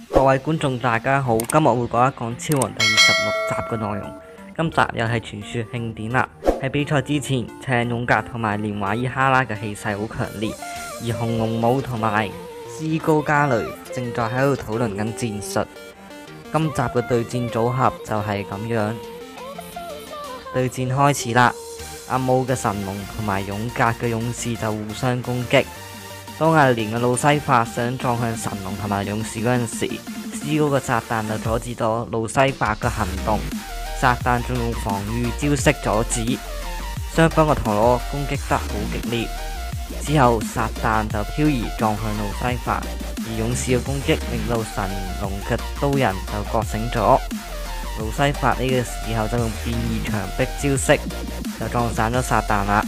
各位觀眾大家好，今日會講一講超人第26集嘅內容。今集又係傳說慶典啦。喺比賽之前，赤勇格同埋連華伊哈拉嘅氣勢好強烈，而紅龍武同埋斯高加雷正在喺度討論緊戰術。今集嘅對戰組合就係咁樣，對戰開始啦。阿武嘅神龍同埋勇格嘅勇士就互相攻擊。當阿連嘅路西法想撞向神龍同埋勇士嗰陣時，斯高嘅撒旦就阻止咗路西法嘅行動。撒旦仲用防禦招式阻止，雙方嘅陀螺攻擊得好激烈。之後撒旦就漂移撞向路西法，而勇士嘅攻擊令到神龍嘅刀人就覺醒咗。路西法呢個時候就用變異牆壁招式就撞散咗撒旦啦。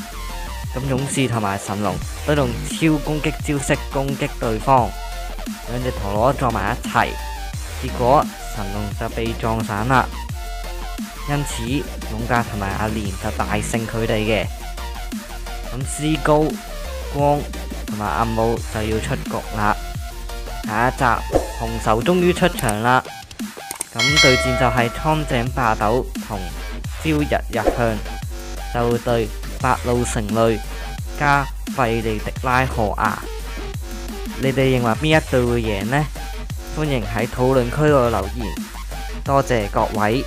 咁勇士同埋神龍都用超攻擊招式攻擊對方，兩隻陀螺撞埋一齊，結果神龍就被撞散啦。因此勇格同埋阿連就大勝佢哋嘅。咁斯高、光同埋阿武就要出局啦。下一集紅手終於出場啦。咁對戰就係蒼井霸斗同朝日日向，就會對白路成淚加費利迪拉河牙。你哋認為邊一隊會贏呢？歡迎喺討論區度留言，多謝各位。